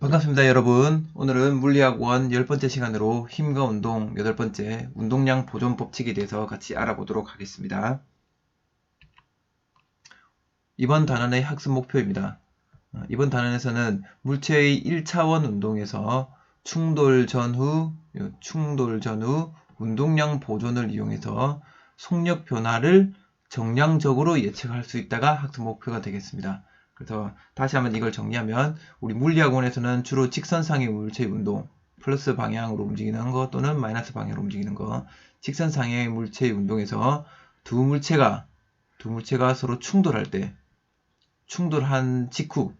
반갑습니다, 여러분. 오늘은 물리학 1 10번째 시간으로 힘과 운동 8번째 운동량 보존 법칙에 대해서 같이 알아보도록 하겠습니다. 이번 단원의 학습 목표입니다. 이번 단원에서는 물체의 1차원 운동에서 충돌 전후 운동량 보존을 이용해서 속력 변화를 정량적으로 예측할 수 있다가 학습 목표가 되겠습니다. 그래서 다시 한번 이걸 정리하면 우리 물리학원에서는 주로 직선상의 물체의 운동, 플러스 방향으로 움직이는 거 또는 마이너스 방향으로 움직이는 거, 직선상의 물체의 운동에서 두 물체가 서로 충돌할 때, 충돌한 직후,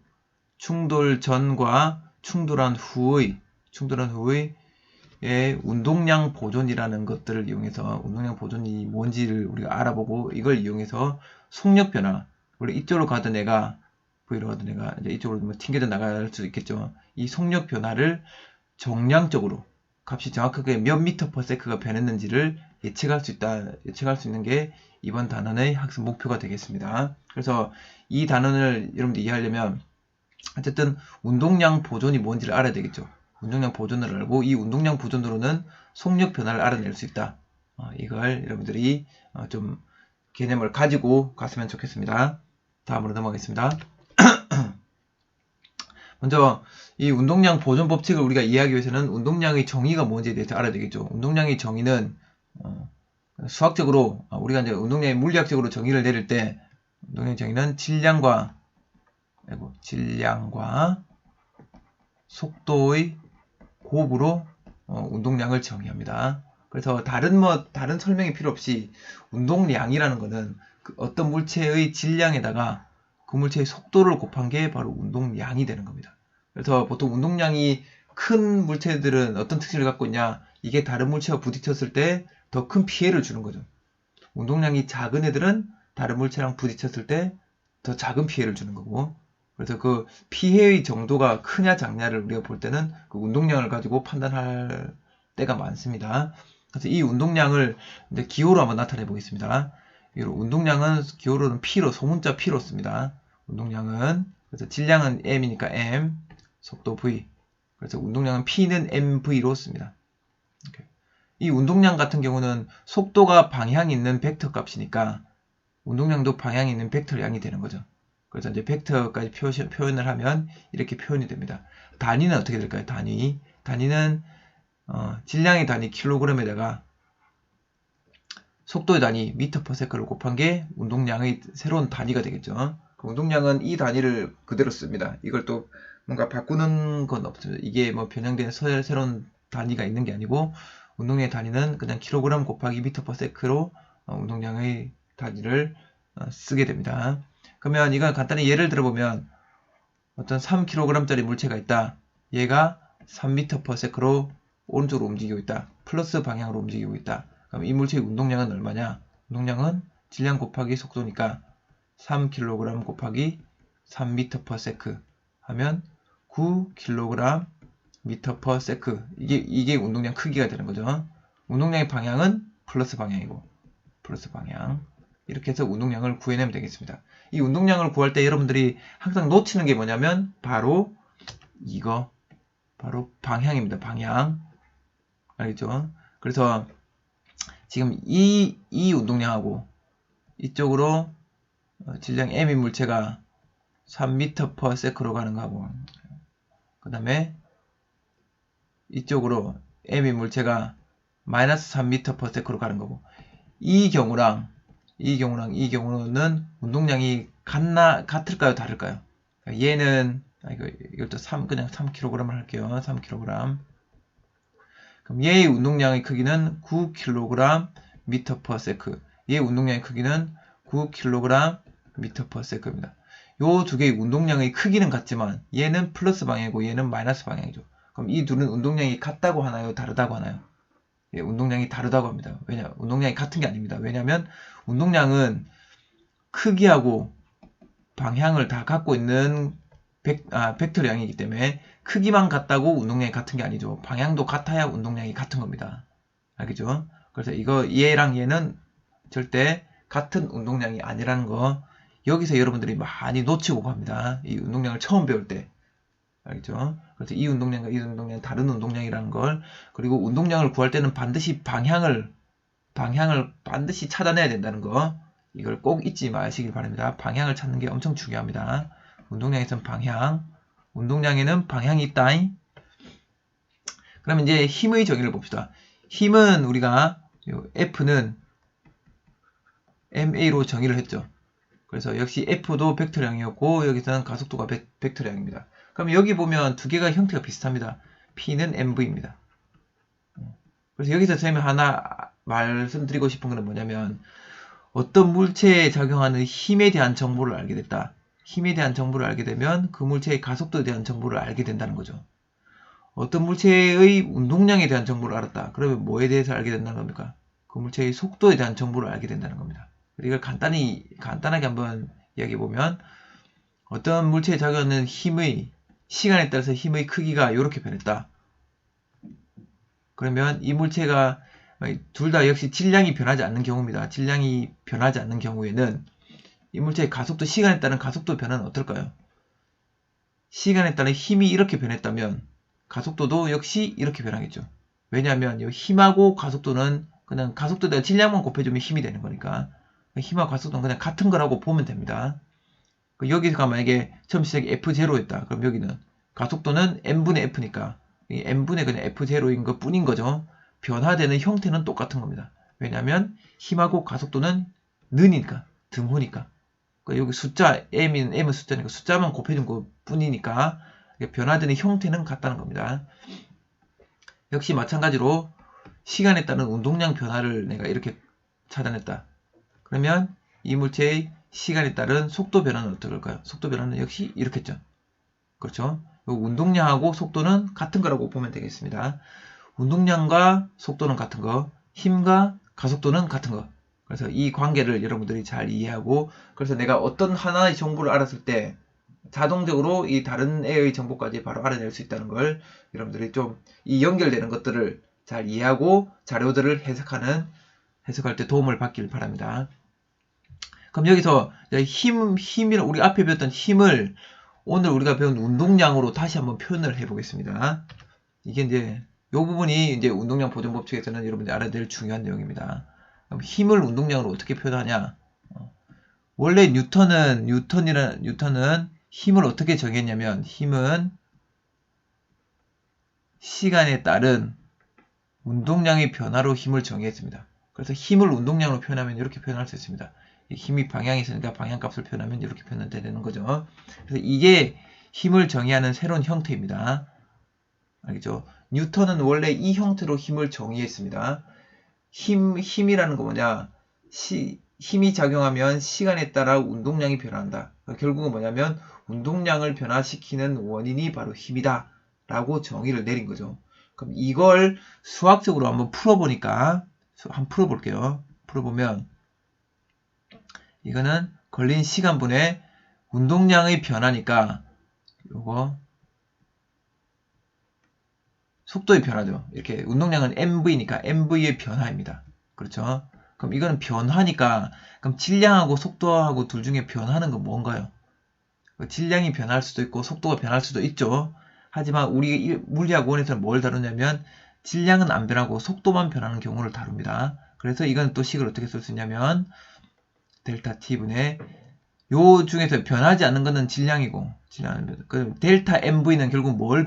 충돌 전과 충돌한 후의 운동량 보존이라는 것들을 이용해서 운동량 보존이 뭔지를 우리가 알아보고 이걸 이용해서 속력 변화, 원래 이쪽으로 가던 애가 V로 가던 애가 이제 이쪽으로 뭐 튕겨져 나갈 수 있겠죠. 이 속력 변화를 정량적으로 값이 정확하게 몇 미터 퍼 세크가 변했는지를 예측할 수 있는 게 이번 단원의 학습 목표가 되겠습니다. 그래서 이 단원을 여러분들 이해하려면 어쨌든 운동량 보존이 뭔지를 알아야 되겠죠. 운동량 보존을 알고 이 운동량 보존으로는 속력 변화를 알아낼 수 있다. 이걸 여러분들이 좀 개념을 가지고 갔으면 좋겠습니다. 다음으로 넘어가겠습니다. 먼저 이 운동량 보존 법칙을 우리가 이해하기 위해서는 운동량의 정의가 뭔지에 대해서 알아야 되겠죠. 운동량의 정의는 수학적으로 우리가 이제 운동량의 물리학적으로 정의를 내릴 때 운동량의 정의는 질량과 속도의 곱으로 운동량을 정의합니다. 그래서 다른 설명이 필요 없이 운동량이라는 것은 어떤 물체의 질량에다가 그 물체의 속도를 곱한 게 바로 운동량이 되는 겁니다. 그래서 보통 운동량이 큰 물체들은 어떤 특징을 갖고 있냐? 이게 다른 물체와 부딪혔을 때 더 큰 피해를 주는 거죠. 운동량이 작은 애들은 다른 물체랑 부딪혔을 때 더 작은 피해를 주는 거고, 그래서 그 피해의 정도가 크냐 작냐를 우리가 볼 때는 그 운동량을 가지고 판단할 때가 많습니다. 그래서 이 운동량을 이제 기호로 한번 나타내 보겠습니다. 운동량은 기호로는 P로, 소문자 P로 씁니다. 운동량은, 그래서 질량은 M이니까 M, 속도 V. 그래서 운동량은 P는 MV로 씁니다. 이 운동량 같은 경우는 속도가 방향이 있는 벡터 값이니까 운동량도 방향이 있는 벡터량이 되는 거죠. 그래서 이제 벡터까지 표현을 하면 이렇게 표현이 됩니다. 단위는 어떻게 될까요? 단위는 질량의 단위 킬로그램에다가 속도의 단위 미터 퍼 세크를 곱한 게 운동량의 새로운 단위가 되겠죠. 그 운동량은 이 단위를 그대로 씁니다. 이걸 또 뭔가 바꾸는 건 없습니다. 이게 뭐 변형된 새로운 단위가 있는 게 아니고 운동량의 단위는 그냥 킬로그램 곱하기 미터 퍼 세크로 운동량의 단위를 쓰게 됩니다. 그러면 이건 간단히 예를 들어보면 어떤 3kg짜리 물체가 있다. 얘가 3m per sec로 오른쪽으로 움직이고 있다. 플러스 방향으로 움직이고 있다. 그럼 이 물체의 운동량은 얼마냐? 운동량은 질량 곱하기 속도니까 3kg 곱하기 3m per sec 하면 9kg 미터 per sec. 이게 운동량 크기가 되는 거죠. 운동량의 방향은 플러스 방향이고, 플러스 방향. 이렇게 해서 운동량을 구해내면 되겠습니다. 이 운동량을 구할 때 여러분들이 항상 놓치는 게 뭐냐면 바로 방향입니다. 방향. 알겠죠? 그래서 지금 이 운동량하고 이쪽으로 질량 M인 물체가 3m per sec로 가는 거하고, 그 다음에 이쪽으로 M인 물체가 마이너스 3m per sec로 가는 거고, 이 경우는 운동량이 같을까요? 다를까요? 얘는, 이것도 그냥 3kg을 할게요. 3kg. 그럼 얘의 운동량의 크기는 9kg 미터 퍼 세크. 얘의 운동량의 크기는 9kg 미터 퍼 세크입니다. 요 두 개의 운동량의 크기는 같지만 얘는 플러스 방향이고 얘는 마이너스 방향이죠. 그럼 이 둘은 운동량이 같다고 하나요? 다르다고 하나요? 예, 운동량이 다르다고 합니다. 운동량이 같은 게 아닙니다. 왜냐하면 운동량은 크기하고 방향을 다 갖고 있는 벡터량이기 때문에 크기만 같다고 운동량이 같은 게 아니죠. 방향도 같아야 운동량이 같은 겁니다. 알겠죠? 그래서 얘랑 얘는 절대 같은 운동량이 아니라는 거 여기서 여러분들이 많이 놓치고 갑니다. 이 운동량을 처음 배울 때. 알겠죠? 그래서 이 운동량과 이 운동량 다른 운동량이라는 걸, 그리고 운동량을 구할 때는 반드시 방향을 반드시 찾아내야 된다는 거, 이걸 꼭 잊지 마시길 바랍니다. 방향을 찾는 게 엄청 중요합니다. 운동량에서는 방향, 운동량에는 방향이 있다. 그럼 이제 힘의 정의를 봅시다. 힘은 우리가 F는 ma로 정의를 했죠. 그래서 역시 F도 벡터량이었고 여기서는 가속도가 벡터량입니다. 그럼 여기 보면 두 개가 형태가 비슷합니다. P는 mv입니다. 그래서 여기서 선생님이 하나 말씀드리고 싶은 것은 뭐냐면, 어떤 물체에 작용하는 힘에 대한 정보를 알게 됐다. 힘에 대한 정보를 알게 되면 그 물체의 가속도에 대한 정보를 알게 된다는 거죠. 어떤 물체의 운동량에 대한 정보를 알았다. 그러면 뭐에 대해서 알게 된다는 겁니까? 그 물체의 속도에 대한 정보를 알게 된다는 겁니다. 이걸 간단하게 한번 이야기해 보면, 어떤 물체에 작용하는 힘의 시간에 따라서 힘의 크기가 이렇게 변했다. 그러면 이 물체가 둘 다 역시 질량이 변하지 않는 경우입니다. 질량이 변하지 않는 경우에는 이 물체의 가속도, 시간에 따른 가속도 변화는 어떨까요? 시간에 따른 힘이 이렇게 변했다면 가속도도 역시 이렇게 변하겠죠. 왜냐하면 이 힘하고 가속도는 그냥 가속도에다 질량만 곱해주면 힘이 되는 거니까 힘하고 가속도는 그냥 같은 거라고 보면 됩니다. 여기가 만약에 처음 시작이 F0였다. 그럼 여기는 가속도는 M분의 F니까 이 M분의 그냥 F0인 것 뿐인 거죠. 변화되는 형태는 똑같은 겁니다. 왜냐하면 힘하고 가속도는 는이니까, 등호니까. 여기 숫자 M은 숫자니까 숫자만 곱해준 것 뿐이니까 변화되는 형태는 같다는 겁니다. 역시 마찬가지로 시간에 따른 운동량 변화를 내가 이렇게 찾아냈다. 그러면 이 물체의 시간에 따른 속도 변화는 어떨까요? 속도 변화는 역시 이렇겠죠. 그렇죠? 운동량하고 속도는 같은 거라고 보면 되겠습니다. 운동량과 속도는 같은 거, 힘과 가속도는 같은 거. 그래서 이 관계를 여러분들이 잘 이해하고, 그래서 내가 어떤 하나의 정보를 알았을 때 자동적으로 이 다른 애의 정보까지 바로 알아낼 수 있다는 걸 여러분들이 좀 이 연결되는 것들을 잘 이해하고 자료들을 해석할 때 도움을 받길 바랍니다. 그럼 여기서 힘이랑 우리 앞에 배웠던 힘을 오늘 우리가 배운 운동량으로 다시 한번 표현을 해보겠습니다. 이게 이제 이 부분이 이제 운동량 보존 법칙에서는 여러분들이 알아야 될 중요한 내용입니다. 그럼 힘을 운동량으로 어떻게 표현하냐? 원래 뉴턴은 힘을 어떻게 정했냐면, 힘은 시간에 따른 운동량의 변화로 힘을 정의했습니다. 그래서 힘을 운동량으로 표현하면 이렇게 표현할 수 있습니다. 힘이 방향이 있으니까 방향값을 표현하면 이렇게 표현되는 거죠. 그래서 이게 힘을 정의하는 새로운 형태입니다. 알겠죠? 뉴턴은 원래 이 형태로 힘을 정의했습니다. 힘이라는 거 뭐냐? 힘이 작용하면 시간에 따라 운동량이 변화한다. 결국은 뭐냐면 운동량을 변화시키는 원인이 바로 힘이다 라고 정의를 내린 거죠. 그럼 이걸 수학적으로 한번 풀어보니까, 한번 풀어볼게요. 풀어보면 이거는 걸린 시간분의 운동량의 변화니까 요거 속도의 변화죠. 이렇게 운동량은 mv니까 mv의 변화입니다. 그렇죠? 그럼 이거는 변화니까, 그럼 질량하고 속도하고 둘 중에 변하는 건 뭔가요? 질량이 변할 수도 있고 속도가 변할 수도 있죠. 하지만 우리 물리학 원에서는 뭘 다루냐면 질량은 안 변하고 속도만 변하는 경우를 다룹니다. 그래서 이건 또 식을 어떻게 쓸 수 있냐면 델타 t분의 요 중에서 변하지 않는 것은 질량이고, 그럼 델타 mv는 결국 뭘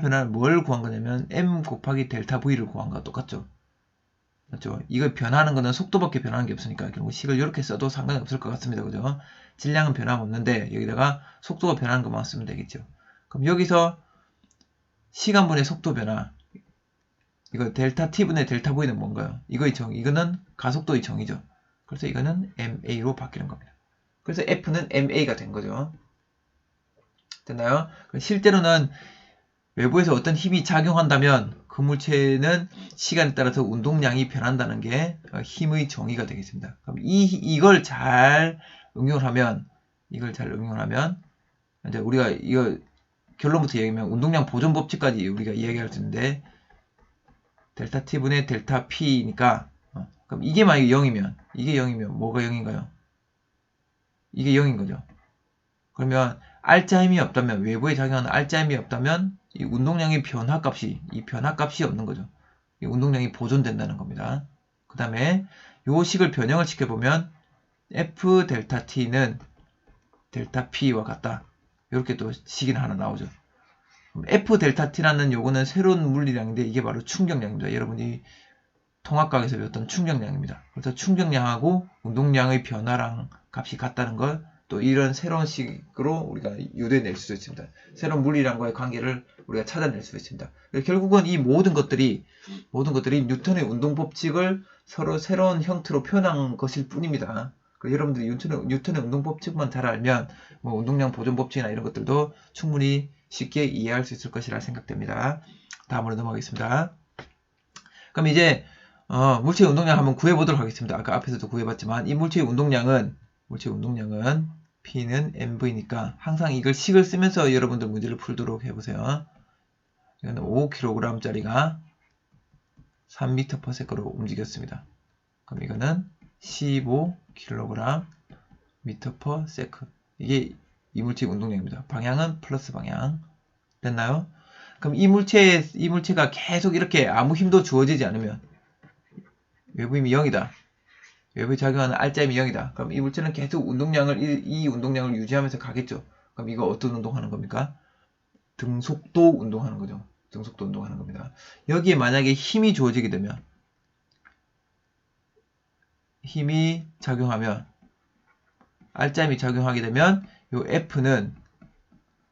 구한 거냐면 m 곱하기 델타 v를 구한 거와 똑같죠. 맞죠? 이걸 변하는 거는 속도밖에 변하는 게 없으니까 결국 식을 이렇게 써도 상관이 없을 것 같습니다. 그죠? 질량은 변함없는데 여기다가 속도가 변하는 것만 쓰면 되겠죠. 그럼 여기서 시간분의 속도 변화, 이거 델타 t분의 델타 v는 뭔가요? 이거는 가속도의 정의죠. 그래서 이거는 ma로 바뀌는 겁니다. 그래서 F는 ma가 된 거죠. 됐나요? 실제로는 외부에서 어떤 힘이 작용한다면 그 물체는 시간에 따라서 운동량이 변한다는 게 힘의 정의가 되겠습니다. 그럼 이걸 잘 응용을 하면 이제 우리가 이거 결론부터 얘기하면 운동량 보존 법칙까지 우리가 이야기할 수 있는데, 델타 t분의 델타 p니까 그럼 이게 만약에 0이면 뭐가 0인가요? 이게 0인 거죠. 그러면 알짜 힘이 없다면, 외부에 작용하는 알짜 힘이 없다면 이 운동량의 변화값이 이 변화값이 없는 거죠. 이 운동량이 보존된다는 겁니다. 그 다음에 요 식을 변형을 시켜보면 F 델타 T는 델타 P와 같다. 이렇게 또 식이 하나 나오죠. F 델타 T라는 요거는 새로운 물리량인데 이게 바로 충격량입니다. 여러분이 통합과학에서 배웠던 충격량입니다. 그래서 충격량하고 운동량의 변화량 값이 같다는 걸 또 이런 새로운 식으로 우리가 유도해낼 수 있습니다. 새로운 물리량과의 관계를 우리가 찾아낼 수 있습니다. 결국은 이 모든 것들이 뉴턴의 운동 법칙을 서로 새로운 형태로 표현한 것일 뿐입니다. 여러분들이 뉴턴의 운동 법칙만 잘 알면 뭐 운동량 보존 법칙이나 이런 것들도 충분히 쉽게 이해할 수 있을 것이라 생각됩니다. 다음으로 넘어가겠습니다. 그럼 이제 물체의 운동량 한번 구해보도록 하겠습니다. 아까 앞에서도 구해봤지만 이 물체의 운동량은 P는 mv니까 항상 이걸 식을 쓰면서 여러분들 문제를 풀도록 해보세요. 이거는 5kg짜리가 3m/s로 움직였습니다. 그럼 이거는 15kg m/s. 이게 이 물체의 운동량입니다. 방향은 플러스 방향. 됐나요? 그럼 이 물체가 계속 이렇게 아무 힘도 주어지지 않으면 외부 힘이 0이다. 외부에 작용하는 R자임이 0이다. 그럼 이 물체는 계속 이 운동량을 유지하면서 가겠죠. 그럼 이거 어떤 운동하는 겁니까? 등속도 운동하는 거죠. 등속도 운동하는 겁니다. 여기에 만약에 힘이 주어지게 되면 힘이 작용하면 R자임이 작용하게 되면 요 F는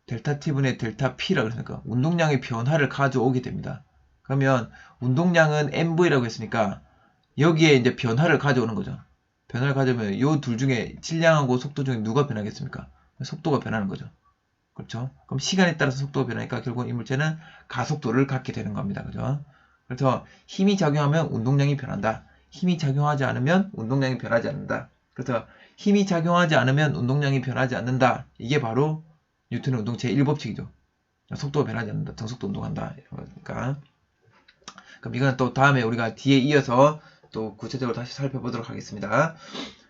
델타 T분의 델타 P라고 했으니까 운동량의 변화를 가져오게 됩니다. 그러면 운동량은 mv라고 했으니까 여기에 이제 변화를 가져오는 거죠. 변화를 가져오면 이 둘 중에 질량하고 속도 중에 누가 변하겠습니까? 속도가 변하는 거죠. 그렇죠? 그럼 시간에 따라서 속도가 변하니까 결국 이 물체는 가속도를 갖게 되는 겁니다. 그죠? 그래서 힘이 작용하면 운동량이 변한다. 힘이 작용하지 않으면 운동량이 변하지 않는다. 그래서 힘이 작용하지 않으면 운동량이 변하지 않는다. 이게 바로 뉴턴의 운동 제1법칙이죠. 속도가 변하지 않는다. 등속도 운동한다. 이런 거니까. 그럼 이건 또 다음에 우리가 뒤에 이어서 또 구체적으로 다시 살펴보도록 하겠습니다.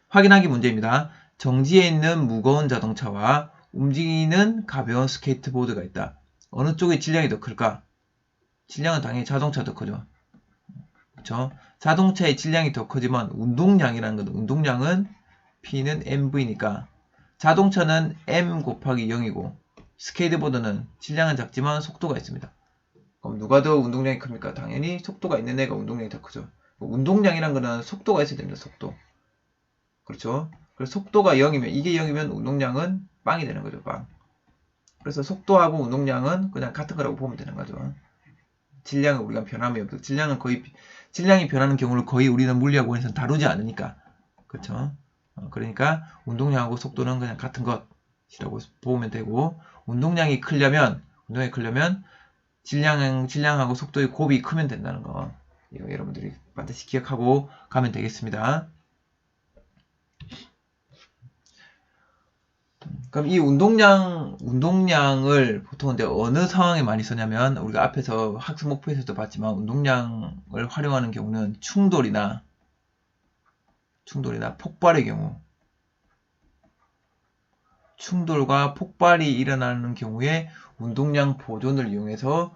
확인하기 문제입니다. 정지해 있는 무거운 자동차와 움직이는 가벼운 스케이트보드가 있다. 어느 쪽의 질량이 더 클까? 질량은 당연히 자동차가 더 크죠. 그렇죠? 자동차의 질량이 더 크지만 운동량이라는 건 운동량은 P는 mv니까 자동차는 m 곱하기 0이고 스케이트보드는 질량은 작지만 속도가 있습니다. 그럼 누가 더 운동량이 큽니까? 당연히 속도가 있는 애가 운동량이 더 크죠. 운동량이란 거는 속도가 있어야 됩니다. 속도. 그렇죠? 그래서 속도가 0이면 이게 0이면 운동량은 빵이 되는 거죠. 빵. 그래서 속도하고 운동량은 그냥 같은 거라고 보면 되는 거죠. 질량은 우리가 변함이 없고 질량이 변하는 경우를 거의 우리는 물리학원에서는 다루지 않으니까. 그렇죠? 그러니까 운동량하고 속도는 그냥 같은 것이라고 보면 되고 운동량이 크려면 질량하고 속도의 곱이 크면 된다는 거. 이거 여러분들이 반드시 기억하고 가면 되겠습니다. 그럼 이 운동량을 보통 이제 어느 상황에 많이 쓰냐면 우리가 앞에서 학습 목표에서도 봤지만 운동량을 활용하는 경우는 충돌이나 폭발의 경우 충돌과 폭발이 일어나는 경우에 운동량 보존을 이용해서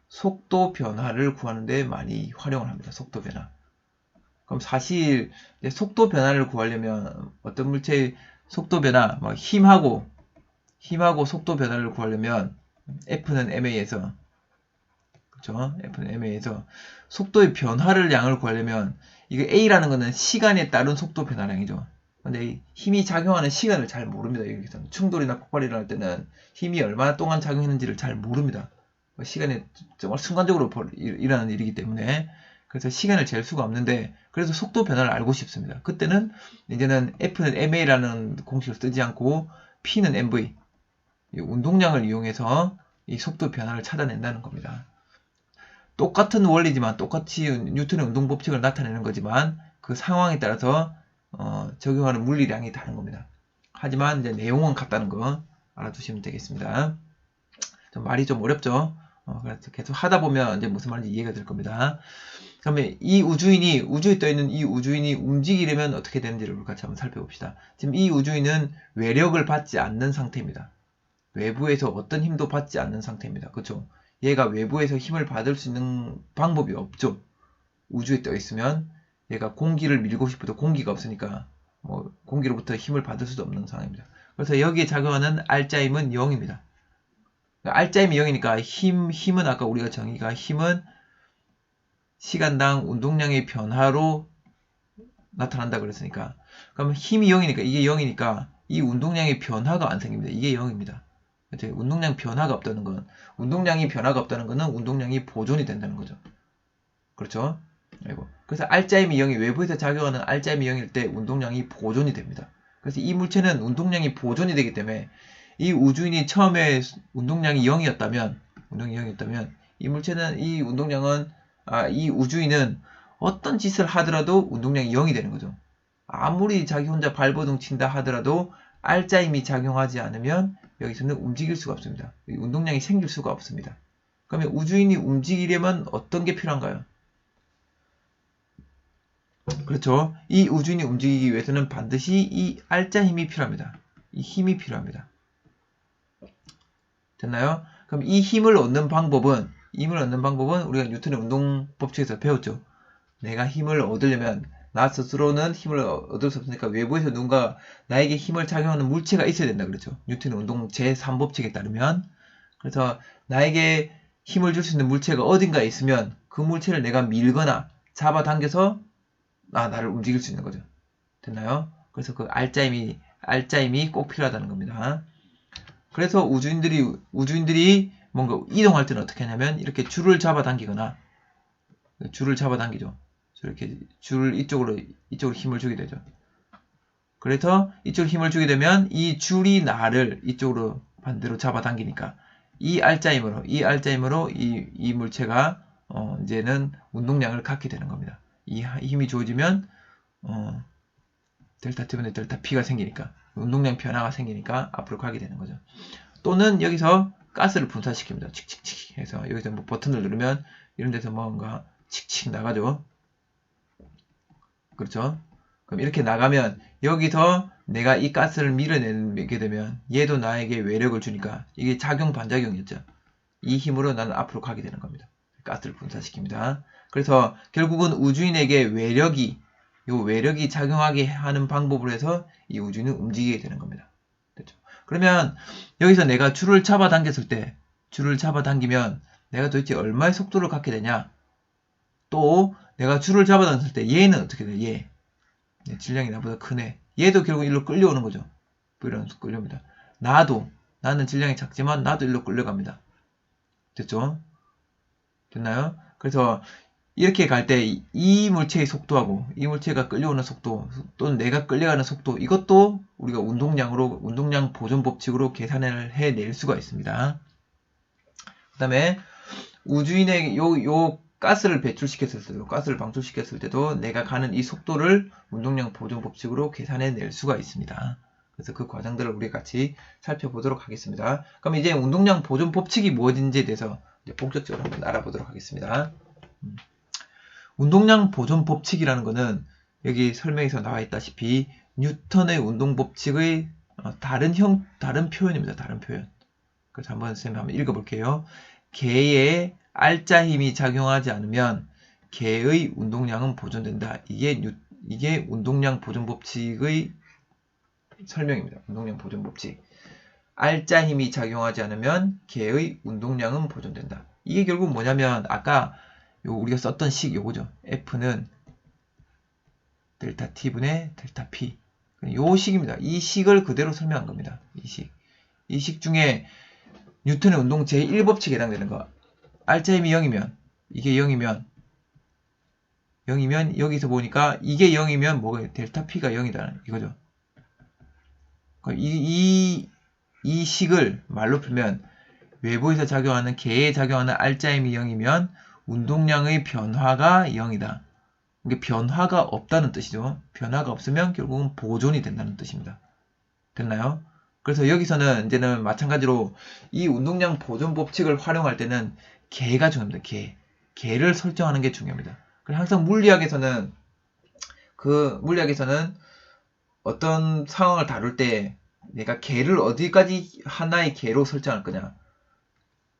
속도 변화를 구하는 데 많이 활용을 합니다. 속도 변화. 그럼 사실 속도 변화를 구하려면 어떤 물체의 속도 변화, 힘하고 속도 변화를 구하려면 F는 ma에서 그렇죠? F는 ma에서 속도의 변화를 양을 구하려면 이거 a라는 거는 시간에 따른 속도 변화량이죠. 근데 힘이 작용하는 시간을 잘 모릅니다. 여기서는 충돌이나 폭발이 일어날 때는 힘이 얼마나 동안 작용했는지를 잘 모릅니다. 시간에 정말 순간적으로 일어나는 일이기 때문에 그래서 시간을 잴 수가 없는데 그래서 속도 변화를 알고 싶습니다. 그때는 이제는 F는 ma라는 공식을 쓰지 않고 P는 mv 이 운동량을 이용해서 이 속도 변화를 찾아낸다는 겁니다. 똑같은 원리지만 똑같이 뉴턴의 운동 법칙을 나타내는 거지만 그 상황에 따라서 적용하는 물리량이 다른 겁니다. 하지만 이제 내용은 같다는 거 알아두시면 되겠습니다. 말이 좀 어렵죠? 그래서 계속 하다 보면 이제 무슨 말인지 이해가 될 겁니다. 그러면 우주에 떠있는 이 우주인이 움직이려면 어떻게 되는지를 같이 한번 살펴봅시다. 지금 이 우주인은 외력을 받지 않는 상태입니다. 외부에서 어떤 힘도 받지 않는 상태입니다. 그렇죠? 얘가 외부에서 힘을 받을 수 있는 방법이 없죠. 우주에 떠 있으면 얘가 공기를 밀고 싶어도 공기가 없으니까 뭐 공기로부터 힘을 받을 수도 없는 상황입니다. 그래서 여기에 작용하는 알짜 힘은 0입니다. 알짜 힘이 0이니까 힘은 아까 우리가 정의가 힘은 시간당 운동량의 변화로 나타난다 그랬으니까 그러면 힘이 0이니까 이게 0이니까 이 운동량의 변화가 안 생깁니다. 이게 0입니다. 운동량 변화가 없다는 건 운동량이 변화가 없다는 거는 운동량이 보존이 된다는 거죠. 그렇죠? 아이고. 그래서 알짜임이 0이 외부에서 작용하는 알짜임이 0일 때 운동량이 보존이 됩니다. 그래서 이 물체는 운동량이 보존이 되기 때문에 이 우주인이 처음에 운동량이 0이었다면 이 물체는 이 운동량은 이 우주인은 어떤 짓을 하더라도 운동량이 0이 되는 거죠. 아무리 자기 혼자 발버둥 친다 하더라도 알짜임이 작용하지 않으면 여기서는 움직일 수가 없습니다. 운동량이 생길 수가 없습니다. 그러면 우주인이 움직이려면 어떤 게 필요한가요? 그렇죠. 이 우주인이 움직이기 위해서는 반드시 이 알짜 힘이 필요합니다. 이 힘이 필요합니다. 됐나요? 그럼 이 힘을 얻는 방법은 우리가 뉴턴의 운동 법칙에서 배웠죠. 내가 힘을 얻으려면 나 스스로는 힘을 얻을 수 없으니까 외부에서 누군가 나에게 힘을 작용하는 물체가 있어야 된다 그랬죠. 뉴턴의 운동 제3법칙에 따르면. 그래서 나에게 힘을 줄 수 있는 물체가 어딘가에 있으면 그 물체를 내가 밀거나 잡아당겨서 나를 움직일 수 있는 거죠. 됐나요? 그래서 그 알짜임이 꼭 필요하다는 겁니다. 그래서 우주인들이 뭔가 이동할 때는 어떻게 하냐면 이렇게 줄을 잡아당기거나 줄을 잡아당기죠. 이렇게 줄 이쪽으로 힘을 주게 되죠. 그래서 이쪽으로 힘을 주게 되면 이 줄이 나를 이쪽으로 반대로 잡아당기니까 이 알짜임으로 이 물체가 이제는 운동량을 갖게 되는 겁니다. 이 힘이 주어지면 델타 T분의 델타 P가 생기니까 운동량 변화가 생기니까 앞으로 가게 되는 거죠. 또는 여기서 가스를 분사시킵니다. 칙칙칙 해서 여기서 뭐 버튼을 누르면 이런 데서 뭔가 칙칙 나가죠. 그렇죠? 그럼 이렇게 나가면 여기서 내가 이 가스를 밀어내게 되면 얘도 나에게 외력을 주니까 이게 작용 반작용이었죠. 이 힘으로 나는 앞으로 가게 되는 겁니다. 가스를 분사시킵니다. 그래서 결국은 우주인에게 외력이 작용하게 하는 방법으로 해서 이 우주인은 움직이게 되는 겁니다. 됐죠? 그러면 여기서 내가 줄을 잡아당기면 내가 도대체 얼마의 속도를 갖게 되냐? 또 내가 줄을 잡아당겼을 때 얘는 어떻게 돼? 얘. 질량이 나보다 크네. 얘도 결국 일로 끌려오는 거죠. 이런 끌려옵니다. 나는 질량이 작지만 나도 일로 끌려갑니다. 됐죠? 됐나요? 그래서 이렇게 갈 때 이 물체의 속도하고 이 물체가 끌려오는 속도 또는 내가 끌려가는 속도 이것도 우리가 운동량 보존 법칙으로 계산을 해낼 수가 있습니다. 그 다음에 우주인의 요 가스를 방출시켰을 때도 내가 가는 이 속도를 운동량 보존 법칙으로 계산해 낼 수가 있습니다. 그래서 그 과정들을 우리 같이 살펴보도록 하겠습니다. 그럼 이제 운동량 보존 법칙이 무엇인지에 대해서 이제 본격적으로 한번 알아보도록 하겠습니다. 운동량 보존 법칙이라는 것은 여기 설명에서 나와 있다시피 뉴턴의 운동 법칙의 다른 표현입니다. 다른 표현. 그래서 선생님 한번 읽어볼게요. 개의 알짜 힘이 작용하지 않으면 개의 운동량은 보존된다. 이게 운동량 보존 법칙의 설명입니다. 운동량 보존 법칙. 알짜 힘이 작용하지 않으면 개의 운동량은 보존된다. 이게 결국 뭐냐면 아까 우리가 썼던 식 요거죠. F는 델타 T분의 델타 P. 요 식입니다. 이 식을 그대로 설명한 겁니다. 이 식 중에 뉴턴의 운동 제1법칙에 해당되는 거. 알짜 힘이 0이면 이게 0이면 여기서 보니까 이게 0이면 뭐가 델타 P가 0이다. 이거죠. 이 식을 말로 풀면 외부에서 작용하는 개에 작용하는 알짜 힘이 0이면 운동량의 변화가 0이다. 이게 변화가 없다는 뜻이죠. 변화가 없으면 결국은 보존이 된다는 뜻입니다. 됐나요? 그래서 여기서는 이제는 마찬가지로 이 운동량 보존 법칙을 활용할 때는 개가 중요합니다. 개를 설정하는 게 중요합니다. 그래서 항상 물리학에서는 어떤 상황을 다룰 때 내가 개를 어디까지 하나의 개로 설정할 거냐,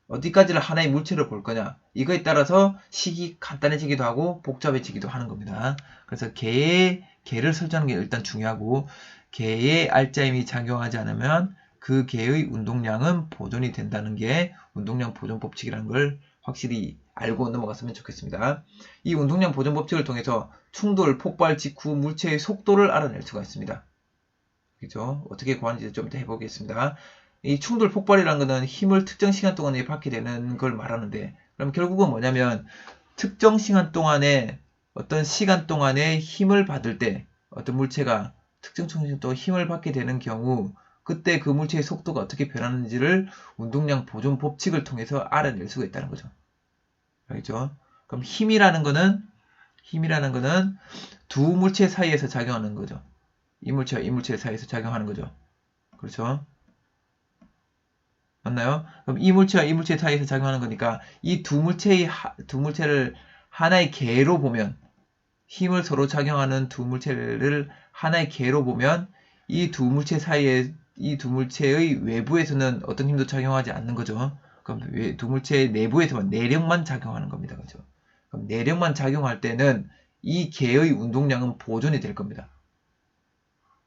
어디까지를 하나의 물체로 볼 거냐, 이거에 따라서 식이 간단해지기도 하고 복잡해지기도 하는 겁니다. 그래서 개를 설정하는 게 일단 중요하고, 개의 알짜임이 작용하지 않으면 그 개의 운동량은 보존이 된다는 게 운동량 보존 법칙이라는 걸 확실히 알고 넘어갔으면 좋겠습니다. 이 운동량 보존 법칙을 통해서 충돌, 폭발 직후 물체의 속도를 알아낼 수가 있습니다. 그죠? 어떻게 구하는지 좀 더 해보겠습니다. 이 충돌 폭발이라는 것은 힘을 특정 시간 동안에 받게 되는 걸 말하는데, 그럼 결국은 뭐냐면 특정 시간 동안에 어떤 시간 동안에 힘을 받을 때, 어떤 물체가 특정 시간 동안 힘을 받게 되는 경우 그때 그 물체의 속도가 어떻게 변하는지를 운동량 보존 법칙을 통해서 알아낼 수가 있다는 거죠. 알겠죠? 그럼 힘이라는 거는 두 물체 사이에서 작용하는 거죠. 이 물체와 이 물체 사이에서 작용하는 거죠. 그렇죠? 맞나요? 그럼 이 물체와 이 물체 사이에서 작용하는 거니까 이 두 물체를 하나의 개로 보면, 힘을 서로 작용하는 두 물체를 하나의 개로 보면 이 두 물체 사이에, 이 두 물체의 외부에서는 어떤 힘도 작용하지 않는 거죠. 그럼 두 물체의 내부에서만 내력만 작용하는 겁니다. 그죠? 그럼 내력만 작용할 때는 이 개의 운동량은 보존이 될 겁니다.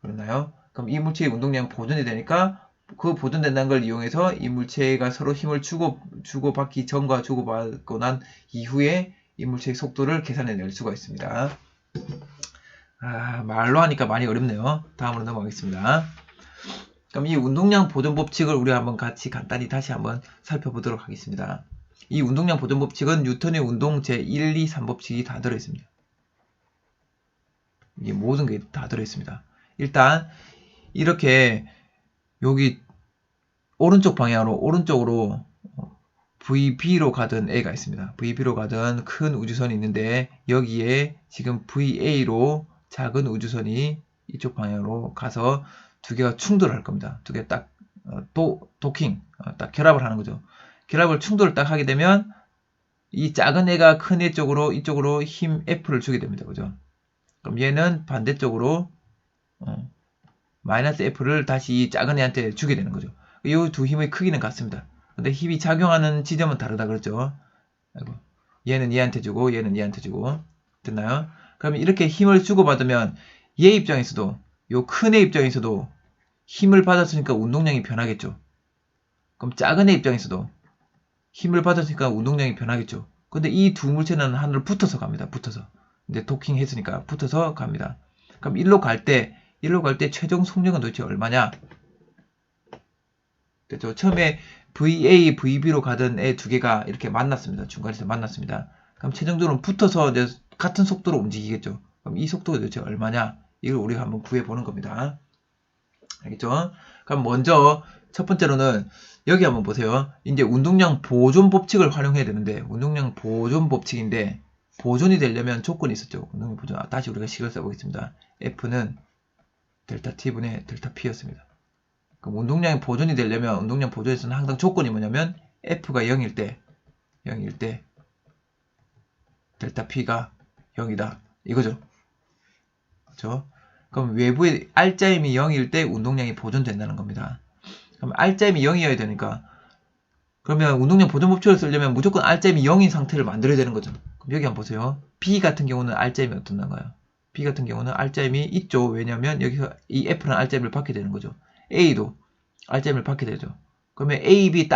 그렇나요? 그럼 이 물체의 운동량은 보존이 되니까 그 보존된다는 걸 이용해서 이 물체가 서로 힘을 주고받기 전과 주고받고 난 이후에 이 물체의 속도를 계산해낼 수가 있습니다. 말로 하니까 많이 어렵네요. 다음으로 넘어가겠습니다. 그럼 이 운동량 보존 법칙을 우리 한번 같이 간단히 다시 한번 살펴보도록 하겠습니다. 이 운동량 보존 법칙은 뉴턴의 운동 제1, 2, 3법칙이 다 들어있습니다. 이게 모든 게 다 들어있습니다. 일단 이렇게 여기 오른쪽 방향으로, 오른쪽으로 VB로 가던 애가 있습니다. VB로 가던 큰 우주선이 있는데 여기에 지금 VA로 작은 우주선이 이쪽 방향으로 가서 두 개가 충돌할 겁니다. 두 개 딱 도킹, 딱 결합을 하는 거죠. 결합을 충돌을 딱 하게 되면 이 작은 애가 큰 애 쪽으로, 이쪽으로 힘 F를 주게 됩니다. 그죠? 그럼 얘는 반대쪽으로 마이너스 F를 다시 이 작은 애한테 주게 되는 거죠. 이 두 힘의 크기는 같습니다. 근데 힘이 작용하는 지점은 다르다 그랬죠. 아이고. 얘는 얘한테 주고 얘는 얘한테 주고. 됐나요? 그러면 이렇게 힘을 주고받으면 얘 입장에서도, 요 큰 애 입장에서도 힘을 받았으니까 운동량이 변하겠죠. 그럼 작은 애 입장에서도 힘을 받았으니까 운동량이 변하겠죠. 근데 이 두 물체는 하나로 붙어서 갑니다. 붙어서. 이제 도킹 했으니까 붙어서 갑니다. 그럼 일로 갈 때 최종 속력은 도대체 얼마냐? 됐죠? 처음에 VA, VB로 가던 애 두 개가 이렇게 만났습니다. 중간에서 만났습니다. 그럼 최종적으로 붙어서 이제 같은 속도로 움직이겠죠. 그럼 이 속도가 도대체 얼마냐? 이걸 우리가 한번 구해보는 겁니다. 알겠죠? 그럼 먼저 첫 번째로는 여기 한번 보세요. 이제 운동량 보존 법칙을 활용해야 되는데, 운동량 보존 법칙인데 보존이 되려면 조건이 있었죠. 운동량 보존. 다시 우리가 식을 써보겠습니다. F는 델타 T분의 델타 P였습니다. 그럼 운동량이 보존이 되려면 운동량 보존에서는 항상 조건이 뭐냐면 F가 0일 때 델타 P가 0이다. 이거죠. 그렇죠? 그럼 외부의 알짜임이 0일 때 운동량이 보존된다는 겁니다. 그럼 알짜임이 0이어야 되니까, 그러면 운동량 보존 법칙을 쓰려면 무조건 알짜임이 0인 상태를 만들어야 되는 거죠. 그럼 여기 한번 보세요. B 같은 경우는 알짜임이 어떤가요? B 같은 경우는 알짜임이 있죠. 왜냐면 여기서 이 F는 알짜임을 받게 되는 거죠. A도 알짜임을 받게 되죠. 그러면 A, B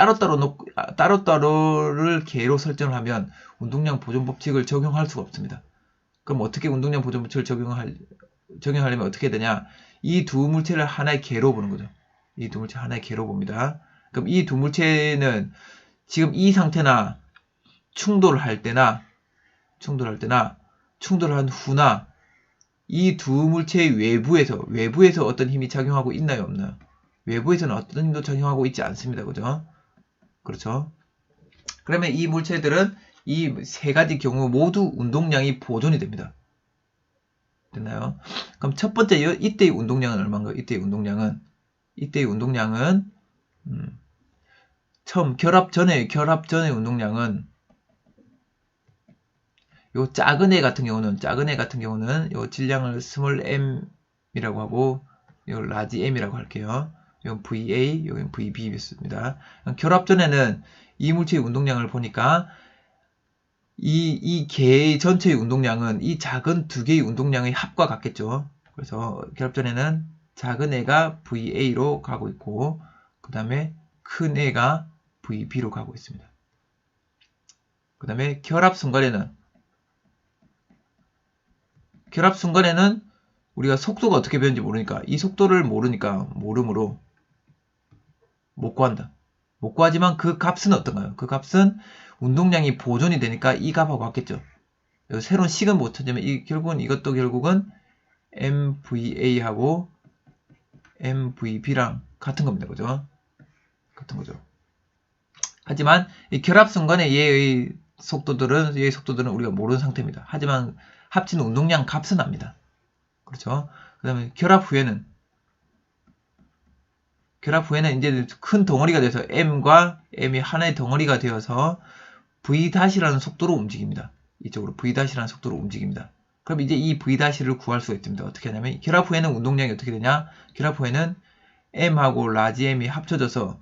따로따로를 개로 설정을 하면 운동량 보존 법칙을 적용할 수가 없습니다. 그럼 어떻게 운동량 보존 법칙을 적용하려면 어떻게 되냐? 이 두 물체를 하나의 개로 보는 거죠. 이 두 물체 하나의 개로 봅니다. 그럼 이 두 물체는 지금 이 상태나 충돌할 때나 충돌한 후나 이 두 물체의 외부에서 어떤 힘이 작용하고 있나요, 없나요? 외부에서는 어떤 힘도 작용하고 있지 않습니다. 그죠? 그렇죠? 그러면 이 물체들은 이 세 가지 경우 모두 운동량이 보존이 됩니다. 됐나요? 그럼 첫 번째 이때의 운동량은 얼마인가요? 이때의 운동량은 처음 결합 전의 운동량은 요 작은 애 같은 경우는 요 질량을 스몰 m이라고 하고 요 라지 m이라고 할게요. 이건 VA, 이건 VB였습니다. 결합전에는 이 물체의 운동량을 보니까 이 개 전체의 운동량은 이 작은 두 개의 운동량의 합과 같겠죠. 그래서 결합전에는 작은 애가 VA로 가고 있고 그 다음에 큰 애가 VB로 가고 있습니다. 그 다음에 결합 순간에는 우리가 속도가 어떻게 변는지 모르니까 이 속도를 모름으로 못 구한다. 못 구하지만 그 값은 어떤가요? 그 값은 운동량이 보존이 되니까 이 값하고 같겠죠. 새로운 식은 못 찾으면 이것도 결국은 MVA하고 MVB랑 같은 겁니다. 그죠? 같은 거죠. 하지만 이 결합 순간에 얘의 속도들은 우리가 모르는 상태입니다. 하지만 합친 운동량 값은 압니다. 그렇죠? 그 다음에 결합 후에는 이제 큰 덩어리가 돼서 M과 M이 하나의 덩어리가 되어서 V-라는 속도로 움직입니다. 이쪽으로 V-라는 속도로 움직입니다. 그럼 이제 이 V-를 구할 수가 있습니다. 어떻게 하냐면 결합 후에는 운동량이 어떻게 되냐? 결합 후에는 M하고 라지 M이 합쳐져서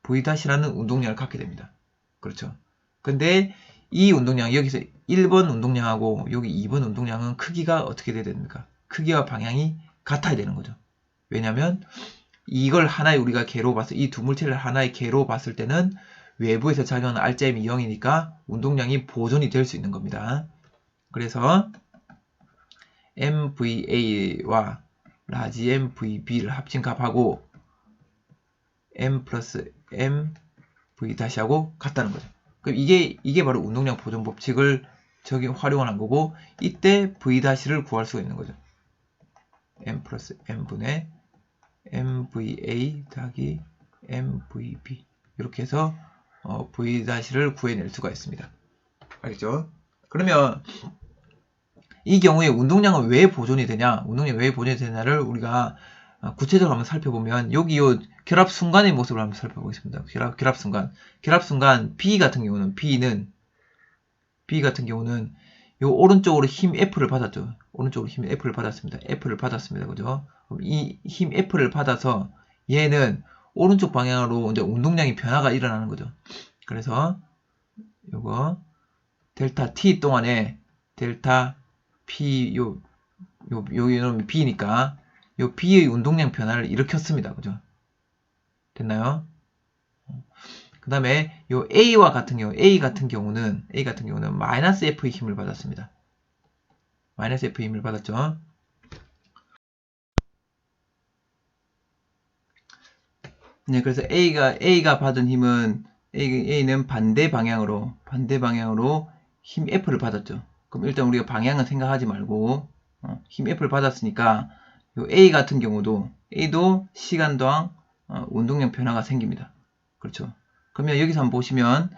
V-라는 운동량을 갖게 됩니다. 그렇죠? 근데 이 운동량, 여기서 1번 운동량하고 여기 2번 운동량은 크기가 어떻게 돼야 됩니까? 크기와 방향이 같아야 되는 거죠. 왜냐면 이걸 하나의 우리가 개로 이 두 물체를 하나의 개로 봤을 때는 외부에서 작용하는 R자임이 0이니까 운동량이 보존이 될 수 있는 겁니다. 그래서 MVA와 라지 MVB를 합친 값하고 M 플러스 MV-하고 같다는 거죠. 그럼 이게 바로 운동량 보존 법칙을 활용한 거고 이때 V-를 구할 수가 있는 거죠. M 플러스 M분의 MVA 더하기 MVB 이렇게 해서 V-를 구해낼 수가 있습니다. 알겠죠? 그러면 이 경우에 운동량은 왜 보존이 되냐? 운동량이 왜 보존이 되냐를 우리가 구체적으로 한번 살펴보면 여기 요 결합 순간의 모습을 한번 살펴보겠습니다. 결합 순간 B 같은 경우는 요 오른쪽으로 힘 F를 받았죠. 오른쪽으로 힘 F를 받았습니다. 그죠? 그럼 이 힘 F를 받아서 얘는 오른쪽 방향으로 이제 운동량이 변화가 일어나는 거죠. 그래서 요거 델타 T 동안에 델타 P 요놈이 B니까 요 B의 운동량 변화를 일으켰습니다. 그죠? 됐나요? 그 다음에 요 A 같은 경우는 마이너스 F의 힘을 받았습니다. 마이너스 F의 힘을 받았죠. 네, 그래서 A가 받은 힘은 A는 반대 방향으로 힘 F를 받았죠. 그럼 일단 우리가 방향은 생각하지 말고 힘 F를 받았으니까 요 A 같은 경우도 A도 시간당 운동량 변화가 생깁니다. 그렇죠. 그러면 여기서 한번 보시면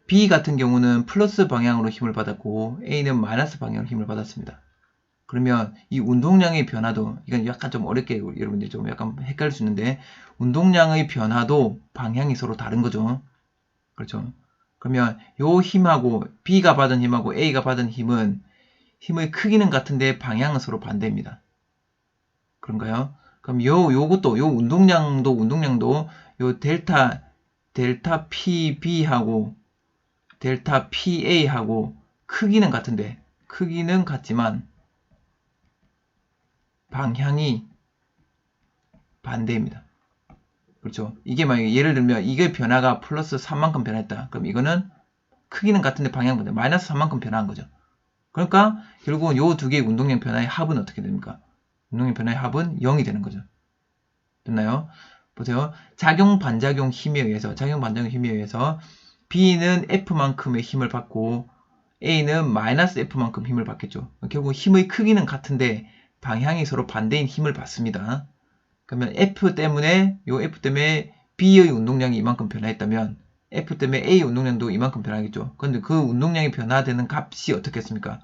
B 같은 경우는 플러스 방향으로 힘을 받았고 A는 마이너스 방향으로 힘을 받았습니다. 그러면 이 운동량의 변화도 이건 약간 좀 어렵게 여러분들이 좀 약간 헷갈릴 수 있는데 운동량의 변화도 방향이 서로 다른 거죠. 그렇죠. 그러면 요 힘하고 B가 받은 힘하고 A가 받은 힘은 힘의 크기는 같은데 방향은 서로 반대입니다. 그런가요? 그럼 요 운동량도 요 델타 PB하고 델타 PA하고 크기는 같지만 방향이 반대입니다. 그렇죠. 이게 만약에 예를 들면 이게 변화가 플러스 3만큼 변했다. 그럼 이거는 크기는 같은데 방향 반대. 마이너스 3만큼 변화한 거죠. 그러니까 결국은 요 두 개의 운동량 변화의 합은 어떻게 됩니까? 운동량 변화의 합은 0이 되는 거죠. 됐나요? 보세요. 작용 반작용 힘에 의해서 B는 F만큼의 힘을 받고 A는 마이너스 F만큼 힘을 받겠죠. 결국 힘의 크기는 같은데 방향이 서로 반대인 힘을 받습니다. 그러면 F 때문에 B의 운동량이 이만큼 변화했다면 F 때문에 A 운동량도 이만큼 변하겠죠. 그런데 그 운동량이 변화되는 값이 어떻겠습니까?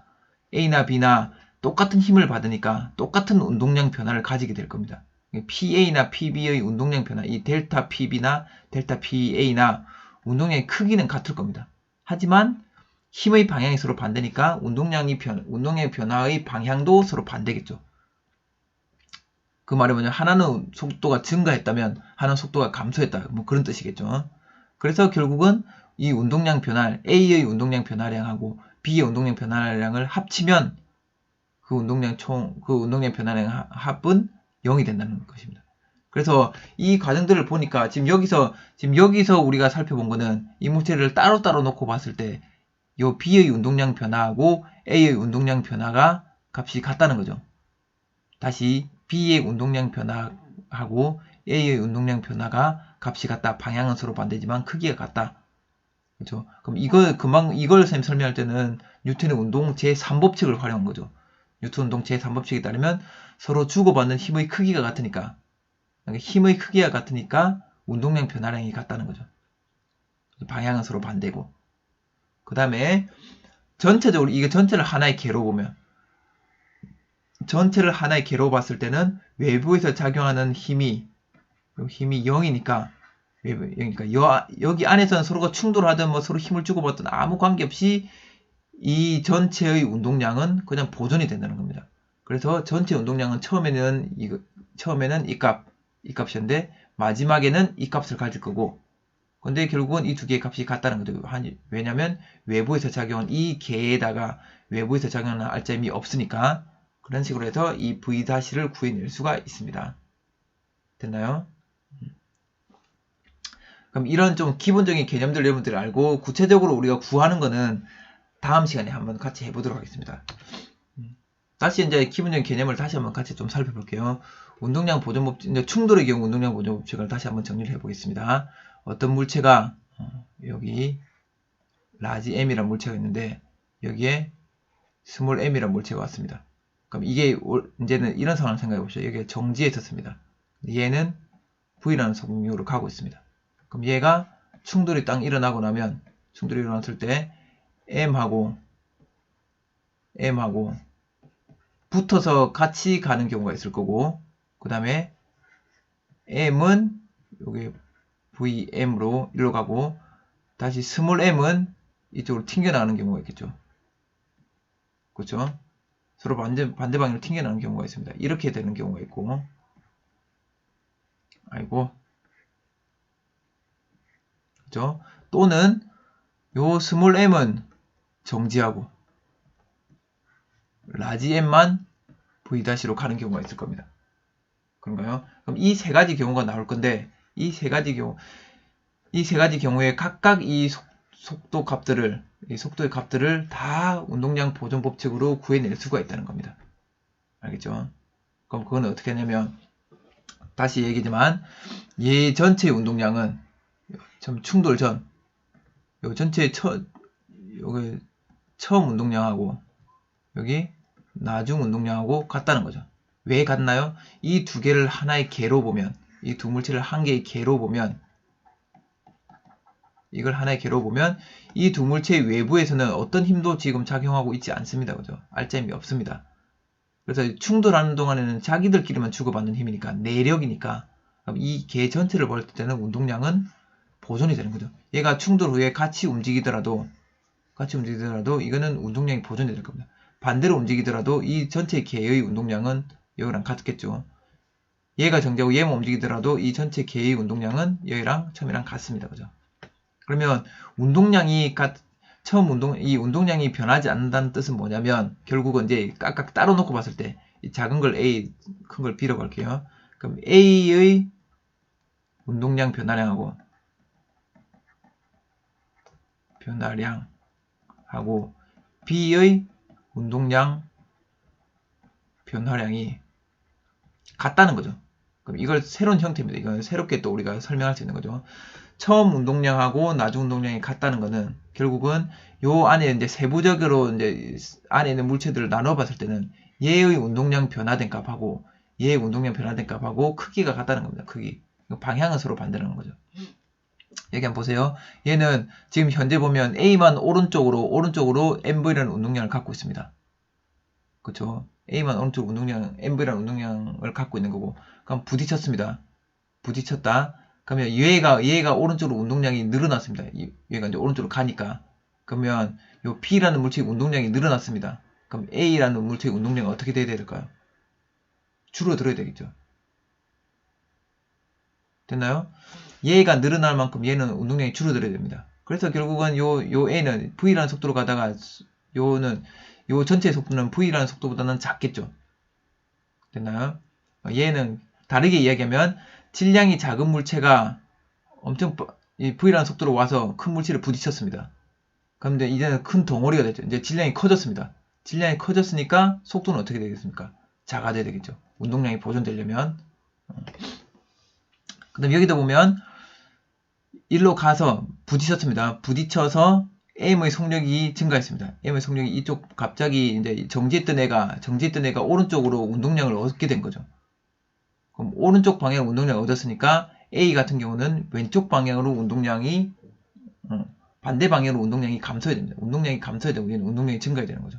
A나 B나 똑같은 힘을 받으니까 똑같은 운동량 변화를 가지게 될 겁니다. PA나 PB의 운동량 변화, 이 델타 PB나 델타 PA나 운동량의 크기는 같을 겁니다. 하지만 힘의 방향이 서로 반대니까 운동량의 변화의 방향도 서로 반대겠죠. 그 말이 뭐냐, 하나는 속도가 증가했다면 하나는 속도가 감소했다, 뭐 그런 뜻이겠죠. 그래서 결국은 이 운동량 변화, A의 운동량 변화량하고 B의 운동량 변화량을 합치면 그 운동량 변화량 합은 0이 된다는 것입니다. 그래서 이 과정들을 보니까 지금 여기서 우리가 살펴본 거는 이 물체를 따로따로 놓고 봤을 때 요 B의 운동량 변화하고 A의 운동량 변화가 값이 같다는 거죠. 다시 B의 운동량 변화하고 A의 운동량 변화가 값이 같다. 방향은 서로 반대지만 크기가 같다. 그렇죠? 그럼 이걸 설명할 때는 뉴턴의 운동 제3법칙을 활용한 거죠. 뉴턴 운동 제3법칙에 따르면 서로 주고받는 힘의 크기가 같으니까, 힘의 크기가 같으니까 운동량 변화량이 같다는 거죠. 방향은 서로 반대고. 그 다음에 전체적으로 이게 전체를 하나의 개로 보면, 전체를 하나의 개로 봤을 때는 외부에서 작용하는 힘이 0이니까, 그러니까 여기 안에서는 서로가 충돌하든 뭐 서로 힘을 주고받든 아무 관계없이 이 전체의 운동량은 그냥 보존이 된다는 겁니다. 그래서 전체 운동량은 처음에는 이 값이었는데 마지막에는 이 값을 가질 거고, 근데 결국은 이 두 개의 값이 같다는 거죠. 왜냐면 외부에서 작용한 이 개에다가 외부에서 작용하는 알점이 없으니까. 그런 식으로 해서 이 V''를 구해낼 수가 있습니다. 됐나요? 그럼 이런 좀 기본적인 개념들 여러분들이 알고 구체적으로 우리가 구하는 거는 다음 시간에 한번 같이 해보도록 하겠습니다. 다시 이제 기본적인 개념을 다시 한번 같이 좀 살펴볼게요. 운동량 보존법칙, 이제 충돌의 경우 운동량 보존법칙을 다시 한번 정리를 해보겠습니다. 어떤 물체가 여기 라지 m이라는 물체가 있는데 여기에 스몰 m이라는 물체가 왔습니다. 그럼 이게 이제는 이런 상황을 생각해 보시죠. 여기에 정지에 있었습니다. 얘는 V라는 속력으로 가고 있습니다. 그럼 얘가 충돌이 딱 일어나고 나면, 충돌이 일어났을 때 M하고 붙어서 같이 가는 경우가 있을 거고, 그 다음에 M은 여기 VM으로 일로 가고, 다시 스몰 m은 이쪽으로 튕겨나가는 경우가 있겠죠. 그렇죠? 서로 반대 방향으로 튕겨나가는 경우가 있습니다. 이렇게 되는 경우가 있고, 그렇죠? 또는 요 스몰 m은 정지하고 라지 m만 V''로 가는 경우가 있을 겁니다. 그런가요? 그럼 이 세 가지 경우가 나올 건데, 이 세 가지 경우에 각각 이 속도의 값들을 다 운동량 보존 법칙으로 구해낼 수가 있다는 겁니다. 알겠죠? 그럼 그건 어떻게 하냐면, 다시 얘기지만 얘 전체의 운동량은 충돌 전 여기 전체 여기 처음 운동량하고 여기 나중 운동량하고 같다는 거죠. 왜 같나요? 이 두 개를 하나의 개로 보면, 이 두 물체를 한 개의 개로 보면, 이걸 하나의 개로 보면 이 두 물체의 외부에서는 어떤 힘도 지금 작용하고 있지 않습니다. 그죠? 알점이 없습니다. 그래서 충돌하는 동안에는 자기들끼리만 주고받는 힘이니까, 내력이니까, 이 개 전체를 볼 때는 운동량은 보존이 되는 거죠. 얘가 충돌 후에 같이 움직이더라도 이거는 운동량이 보존이 될 겁니다. 반대로 움직이더라도 이 전체 개의 운동량은 여기랑 같겠죠. 얘가 정지하고 얘만 움직이더라도 이 전체 개의 운동량은 여기랑 처음이랑 같습니다. 그죠? 그러면 이 운동량이 변하지 않는다는 뜻은 뭐냐면, 결국은 이제 각각 따로 놓고 봤을 때, 이 작은 걸 A, 큰 걸 B로 갈게요. 그럼 A의 운동량 변화량하고 B의 운동량 변화량이 같다는 거죠. 그럼 이걸 새로운 형태입니다. 이건 새롭게 또 우리가 설명할 수 있는 거죠. 처음 운동량하고 나중 운동량이 같다는 거는 결국은 요 안에 이제 세부적으로 이제 안에 있는 물체들을 나눠 봤을 때는 얘의 운동량 변화된 값하고 얘의 운동량 변화된 값하고 크기가 같다는 겁니다. 크기. 방향은 서로 반대라는 거죠. 여기 한번 보세요. 얘는 지금 현재 보면 A만 오른쪽으로 MV라는 운동량을 갖고 있습니다. 그렇죠? A만 오른쪽 MV라는 운동량을 갖고 있는 거고, 그럼 부딪혔습니다. 부딪혔다. 그러면 얘가 오른쪽으로 운동량이 늘어났습니다. 얘가 이제 오른쪽으로 가니까. 그러면 요 B라는 물체의 운동량이 늘어났습니다. 그럼 A라는 물체의 운동량은 어떻게 돼야 될까요? 줄어들어야 되겠죠. 됐나요? 얘가 늘어날 만큼 얘는 운동량이 줄어들어야 됩니다. 그래서 결국은 요 A는 V라는 속도로 가다가 요 전체의 속도는 V라는 속도보다는 작겠죠. 됐나요? 얘는 다르게 이야기하면 질량이 작은 물체가 엄청 이 V라는 속도로 와서 큰 물체를 부딪혔습니다. 그런데 이제는 큰 덩어리가 됐죠. 이제 질량이 커졌습니다. 질량이 커졌으니까 속도는 어떻게 되겠습니까? 작아져야 되겠죠. 운동량이 보존되려면. 그 다음 여기도 보면 일로 가서 부딪혔습니다. 부딪혀서 M의 속력이 증가했습니다. M의 속력이 이쪽 갑자기 이제 정지했던 애가 오른쪽으로 운동량을 얻게 된 거죠. 그럼 오른쪽 방향으로 운동량을 얻었으니까 A 같은 경우는 왼쪽 방향으로 운동량이 반대 방향으로 운동량이 감소해야 됩니다. 운동량이 감소해야 되고 얘는 운동량이 증가해야 되는 거죠.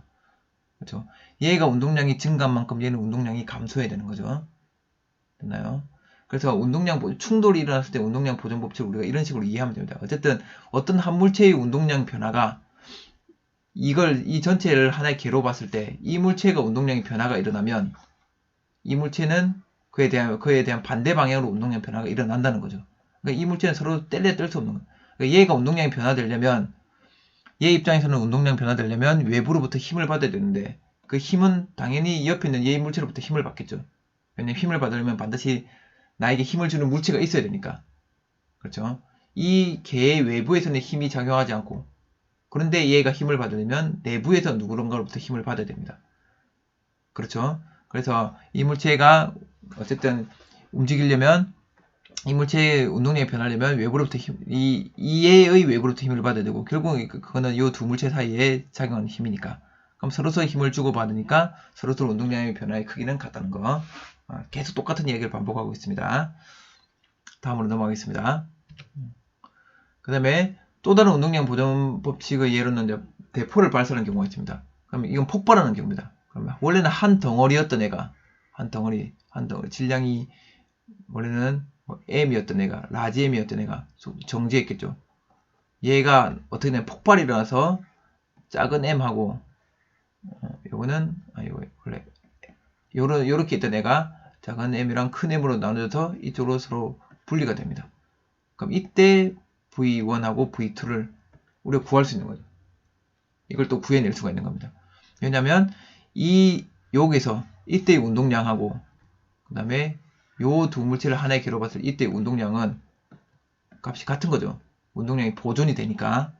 그렇죠? 얘가 운동량이 증가한 만큼 얘는 운동량이 감소해야 되는 거죠. 됐나요? 그래서 운동량 충돌이 일어났을 때 운동량 보존 법칙을 우리가 이런 식으로 이해하면 됩니다. 어쨌든 어떤 한 물체의 운동량 변화가 이 전체를 하나의 개로 봤을 때 이 물체가 운동량의 변화가 일어나면 이 물체는 그에 대한 반대 방향으로 운동량 변화가 일어난다는 거죠. 그러니까 이 물체는 서로 뗄 수 없는 거예요. 그러니까 얘가 운동량이 변화되려면 얘 입장에서는 운동량 변화되려면 외부로부터 힘을 받아야 되는데 그 힘은 당연히 옆에 있는 얘 물체로부터 힘을 받겠죠. 왜냐면 힘을 받으려면 반드시 나에게 힘을 주는 물체가 있어야 되니까. 그렇죠? 이 개의 외부에서는 힘이 작용하지 않고 그런데 얘가 힘을 받으려면 내부에서 누구론가로부터 힘을 받아야 됩니다. 그렇죠? 그래서 이 물체가 어쨌든 움직이려면 이 물체의 운동량이 변하려면 외부로부터 얘의 외부로부터 힘을 받아야 되고 결국은 그거는 이 두 물체 사이에 작용하는 힘이니까 그럼 서로서로 힘을 주고받으니까 서로서로 운동량의 변화의 크기는 같다는 거. 계속 똑같은 이야기를 반복하고 있습니다. 다음으로 넘어가겠습니다. 그 다음에 또 다른 운동량 보존 법칙의 예로는 이제 대포를 발사하는 경우가 있습니다. 그러면 이건 폭발하는 경우입니다. 그러면 원래는 한 덩어리였던 애가 한 덩어리 질량이 원래는 M이었던 애가 라지 M이었던 애가 정지했겠죠. 얘가 어떻게 되면 폭발이 일어나서 작은 M하고 요거는 원래 요렇게 있던 애가 작은 M이랑 큰 M으로 나눠져서 이쪽으로 서로 분리가 됩니다. 그럼 이때 V1하고 V2를 우리가 구할 수 있는 거죠. 이걸 또 구해낼 수가 있는 겁니다. 왜냐면 여기서 이때의 운동량하고 그 다음에 요 두 물체를 하나의 개로 봤을 때 이때의 운동량은 값이 같은 거죠. 운동량이 보존이 되니까.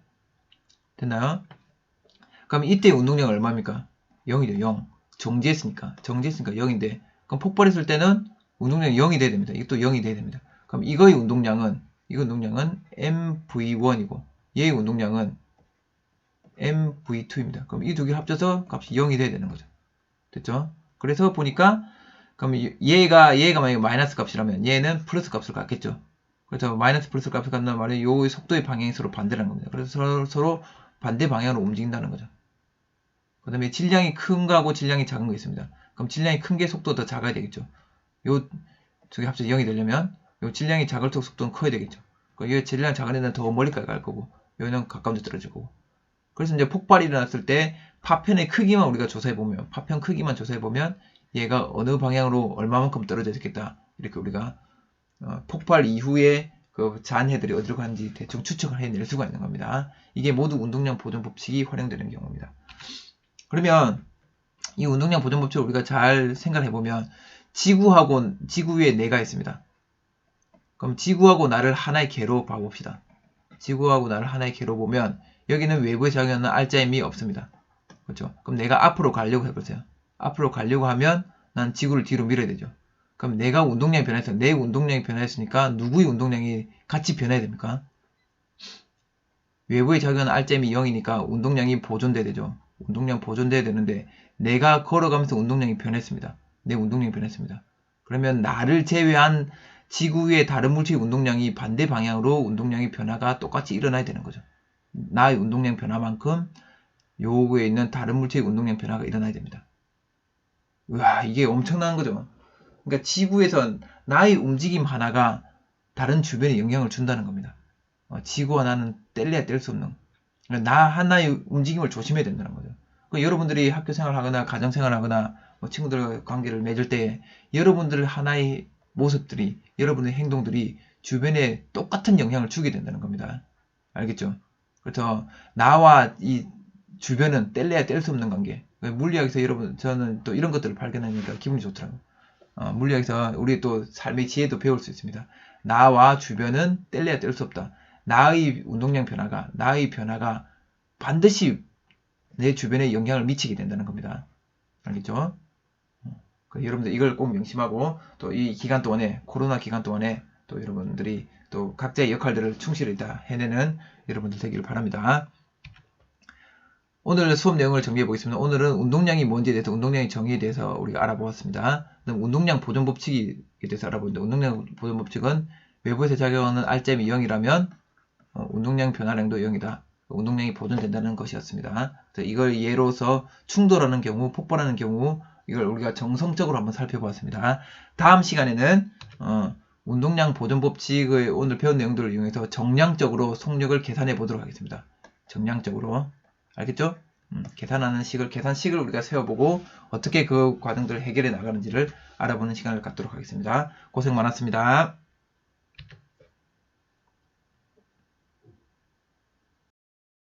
됐나요? 그럼 이때의 운동량은 얼마입니까? 0이죠. 0. 정지했으니까 0인데 그럼 폭발했을 때는 운동량이 0이 돼야 됩니다. 이것도 0이 돼야 됩니다. 그럼 이거의 운동량은 MV1이고 얘의 운동량은 MV2입니다. 그럼 이 두 개를 합쳐서 값이 0이 돼야 되는 거죠. 됐죠? 그래서 보니까 그럼 얘가 만약에 마이너스 값이라면 얘는 플러스 값을 갖겠죠. 그래서 마이너스 플러스 값을 갖는 말은 요 속도의 방향이 서로 반대라는 겁니다. 그래서 서로 반대 방향으로 움직인다는 거죠. 그 다음에 질량이 큰 거하고 질량이 작은 거 있습니다. 그럼 질량이 큰 게 속도가 더 작아야 되겠죠. 저기 합쳐서 0이 되려면 요 질량이 작을수록 속도는 커야 되겠죠. 이 질량이 작은 애는 더 멀리까지 갈 거고 여기는 가까운 데 떨어질 거고. 그래서 이제 폭발이 일어났을 때 파편의 크기만 우리가 조사해보면 파편 크기만 조사해보면 얘가 어느 방향으로 얼마만큼 떨어져 있겠다. 이렇게 우리가 폭발 이후에 그 잔해들이 어디로 가는지 대충 추측을 해낼 수가 있는 겁니다. 이게 모두 운동량 보존 법칙이 활용되는 경우입니다. 그러면 이 운동량 보존 법칙을 우리가 잘 생각해보면 지구 위에 내가 있습니다. 그럼 지구하고 나를 하나의 개로 봐봅시다. 지구하고 나를 하나의 개로 보면 여기는 외부에 작용하는 알짜임이 없습니다. 그렇죠? 그럼 내가 앞으로 가려고 해보세요. 앞으로 가려고 하면 난 지구를 뒤로 밀어야 되죠. 그럼 내가 운동량이 변했어요. 내 운동량이 변했으니까 누구의 운동량이 같이 변해야 됩니까? 외부에 작용하는 알짜임이 0이니까 운동량이 보존돼야 되죠. 운동량 보존돼야 되는데 내가 걸어가면서 운동량이 변했습니다. 내 운동량이 변했습니다. 그러면 나를 제외한 지구 위의 다른 물체의 운동량이 반대 방향으로 운동량의 변화가 똑같이 일어나야 되는 거죠. 나의 운동량 변화만큼 요구에 있는 다른 물체의 운동량 변화가 일어나야 됩니다. 우와, 이게 엄청난 거죠. 그러니까 지구에선 나의 움직임 하나가 다른 주변에 영향을 준다는 겁니다. 지구와 나는 뗄래야 뗄 수 없는 그러니까 나 하나의 움직임을 조심해야 된다는 거죠. 그러니까 여러분들이 학교 생활하거나 가정 생활하거나 친구들과 관계를 맺을 때 여러분들 하나의 모습들이 여러분의 행동들이 주변에 똑같은 영향을 주게 된다는 겁니다. 알겠죠? 그래서 나와 이 주변은 뗄래야 뗄 수 없는 관계. 물리학에서 여러분 저는 또 이런 것들을 발견하니까 기분이 좋더라고요. 물리학에서 우리 또 삶의 지혜도 배울 수 있습니다. 나와 주변은 뗄래야 뗄 수 없다. 나의 운동량 변화가, 나의 변화가 반드시 내 주변에 영향을 미치게 된다는 겁니다. 알겠죠? 여러분들 이걸 꼭 명심하고 또 이 기간 동안에, 코로나 기간 동안에 또 여러분들이 또 각자의 역할들을 충실히 다 해내는 여러분들 되기를 바랍니다. 오늘 수업 내용을 정리해 보겠습니다. 오늘은 운동량이 뭔지에 대해서, 운동량의 정의에 대해서 우리가 알아보았습니다. 그다음 운동량 보존 법칙에 대해서 알아보는데, 운동량 보존 법칙은 외부에서 작용하는 R점이 0이라면 운동량 변화량도 0이다. 운동량이 보존된다는 것이었습니다. 이걸 예로서 충돌하는 경우, 폭발하는 경우, 이걸 우리가 정성적으로 한번 살펴보았습니다. 다음 시간에는 운동량 보존 법칙의 오늘 배운 내용들을 이용해서 정량적으로 속력을 계산해 보도록 하겠습니다. 정량적으로. 알겠죠? 계산식을 우리가 세워보고 어떻게 그 과정들을 해결해 나가는지를 알아보는 시간을 갖도록 하겠습니다. 고생 많았습니다.